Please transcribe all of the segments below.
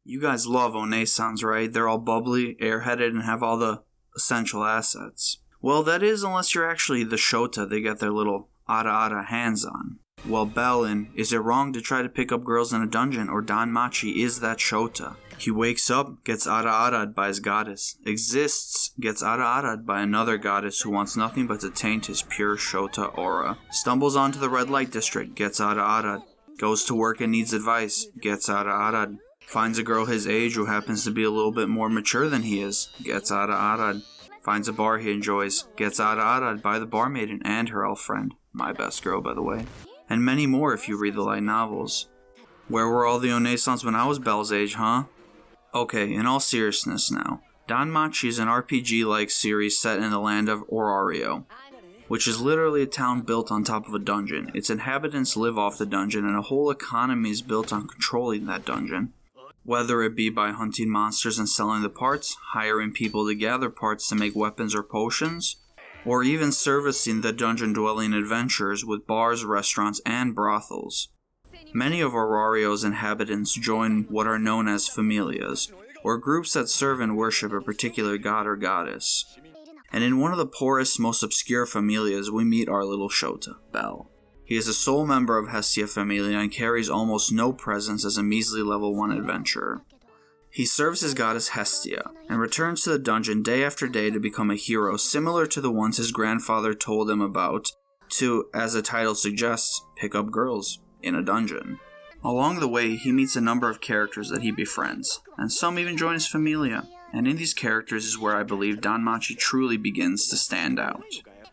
You guys love Onesans, right? They're all bubbly, airheaded, and have all the essential assets. Well, that is unless you're actually the Shota they get their little Ara Araed hands on. Well, Bell in Is It Wrong to Try to Pick Up Girls in a Dungeon or DanMachi is that Shota. He wakes up, gets Ara Araed by his goddess. Exists, gets Ara Araed by another goddess who wants nothing but to taint his pure Shota aura. Stumbles onto the red light district, gets Ara Araed. Goes to work and needs advice, gets Ara Araed. Finds a girl his age who happens to be a little bit more mature than he is, gets Ara Araed. Finds a bar he enjoys, gets Ara Araed by the barmaiden and her elf friend. My best girl, by the way. And many more if you read the light novels. Where were all the Onesans when I was Belle's age, huh? Okay, in all seriousness now, DanMachi is an RPG-like series set in the land of Orario, which is literally a town built on top of a dungeon. Its inhabitants live off the dungeon, and a whole economy is built on controlling that dungeon. Whether it be by hunting monsters and selling the parts, hiring people to gather parts to make weapons or potions, or even servicing the dungeon-dwelling adventurers with bars, restaurants, and brothels. Many of Orario's inhabitants join what are known as familias, or groups that serve and worship a particular god or goddess. And in one of the poorest, most obscure familias, we meet our little Shota, Bell. He is a sole member of Hestia Familia and carries almost no presence as a measly level 1 adventurer. He serves his goddess Hestia, and returns to the dungeon day after day to become a hero similar to the ones his grandfather told him about to, as the title suggests, pick up girls in a dungeon. Along the way, he meets a number of characters that he befriends, and some even join his familia, and in these characters is where I believe DanMachi truly begins to stand out.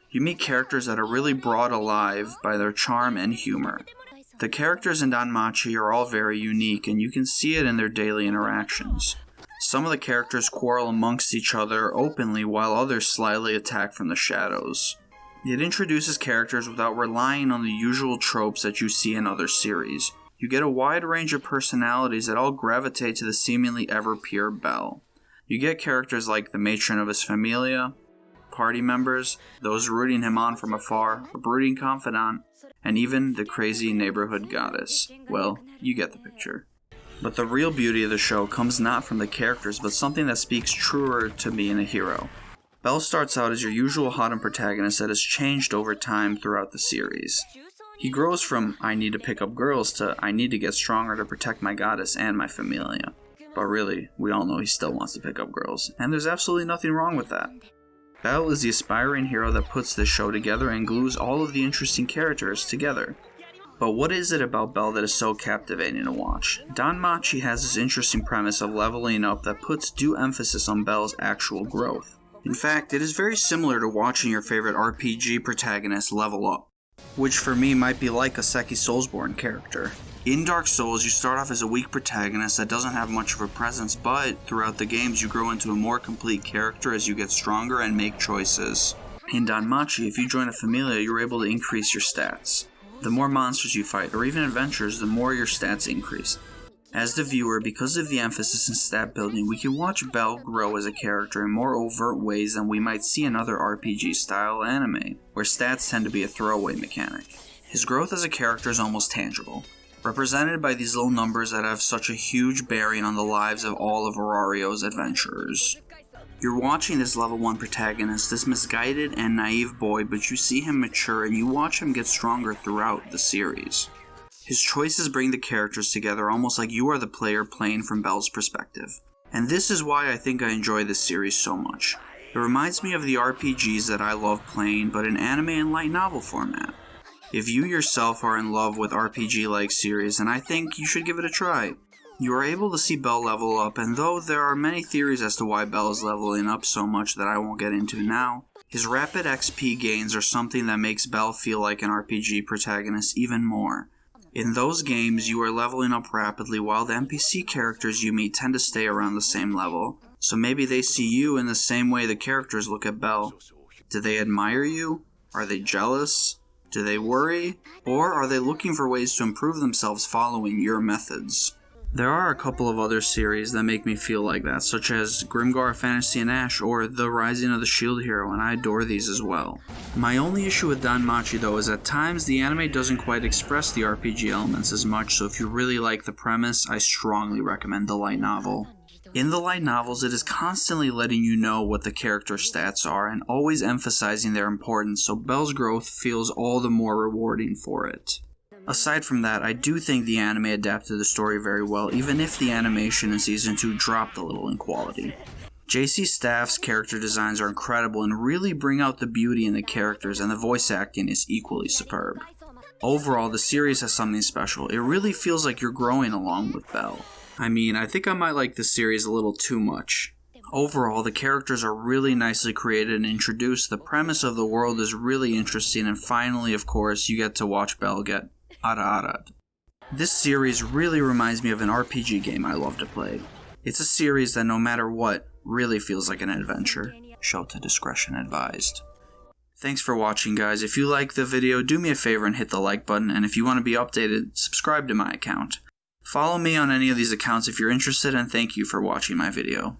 You meet characters that are really brought alive by their charm and humor. The characters in DanMachi are all very unique, and you can see it in their daily interactions. Some of the characters quarrel amongst each other openly, while others slyly attack from the shadows. It introduces characters without relying on the usual tropes that you see in other series. You get a wide range of personalities that all gravitate to the seemingly ever-pure Bell. You get characters like the matron of his familia, party members, those rooting him on from afar, a brooding confidant, and even the crazy neighborhood goddess. Well, you get the picture. But the real beauty of the show comes not from the characters, but something that speaks truer to me in a hero. Bell starts out as your usual Hotten protagonist that has changed over time throughout the series. He grows from, I need to pick up girls, to, I need to get stronger to protect my goddess and my familia. But really, we all know he still wants to pick up girls, and there's absolutely nothing wrong with that. Bell is the aspiring hero that puts this show together and glues all of the interesting characters together. But what is it about Bell that is so captivating to watch? DanMachi has this interesting premise of leveling up that puts due emphasis on Bell's actual growth. In fact, it is very similar to watching your favorite RPG protagonist level up, which for me might be like a Seki Soulsborne character. In Dark Souls, you start off as a weak protagonist that doesn't have much of a presence, but throughout the games you grow into a more complete character as you get stronger and make choices. In DanMachi, if you join a familia, you're able to increase your stats. The more monsters you fight, or even adventures, the more your stats increase. As the viewer, because of the emphasis in stat building, we can watch Bell grow as a character in more overt ways than we might see in other RPG-style anime, where stats tend to be a throwaway mechanic. His growth as a character is almost tangible, represented by these low numbers that have such a huge bearing on the lives of all of Orario's adventurers. You're watching this level 1 protagonist, this misguided and naive boy, but you see him mature and you watch him get stronger throughout the series. His choices bring the characters together almost like you are the player playing from Bell's perspective. And this is why I think I enjoy this series so much. It reminds me of the RPGs that I love playing, but in anime and light novel format. If you yourself are in love with RPG-like series, then I think you should give it a try. You are able to see Bell level up, and though there are many theories as to why Bell is leveling up so much that I won't get into now, his rapid XP gains are something that makes Bell feel like an RPG protagonist even more. In those games, you are leveling up rapidly while the NPC characters you meet tend to stay around the same level, so maybe they see you in the same way the characters look at Bell. Do they admire you? Are they jealous? Do they worry? Or are they looking for ways to improve themselves following your methods? There are a couple of other series that make me feel like that, such as Grimgar Fantasy and Ash or The Rising of the Shield Hero, and I adore these as well. My only issue with DanMachi though is at times the anime doesn't quite express the RPG elements as much, so if you really like the premise, I strongly recommend the light novel. In the light novels, it is constantly letting you know what the character stats are and always emphasizing their importance, so Belle's growth feels all the more rewarding for it. Aside from that, I do think the anime adapted the story very well, even if the animation in Season 2 dropped a little in quality. JC Staff's character designs are incredible and really bring out the beauty in the characters, and the voice acting is equally superb. Overall, the series has something special. It really feels like you're growing along with Belle. I mean, I think I might like this series a little too much. Overall, the characters are really nicely created and introduced, the premise of the world is really interesting, and finally, of course, you get to watch Belle get Ara Araed. This series really reminds me of an RPG game I love to play. It's a series that no matter what, really feels like an adventure. Shota discretion advised. Thanks for watching, guys. If you like the video, do me a favor and hit the like button, and if you want to be updated, subscribe to my account. Follow me on any of these accounts if you're interested, and thank you for watching my video.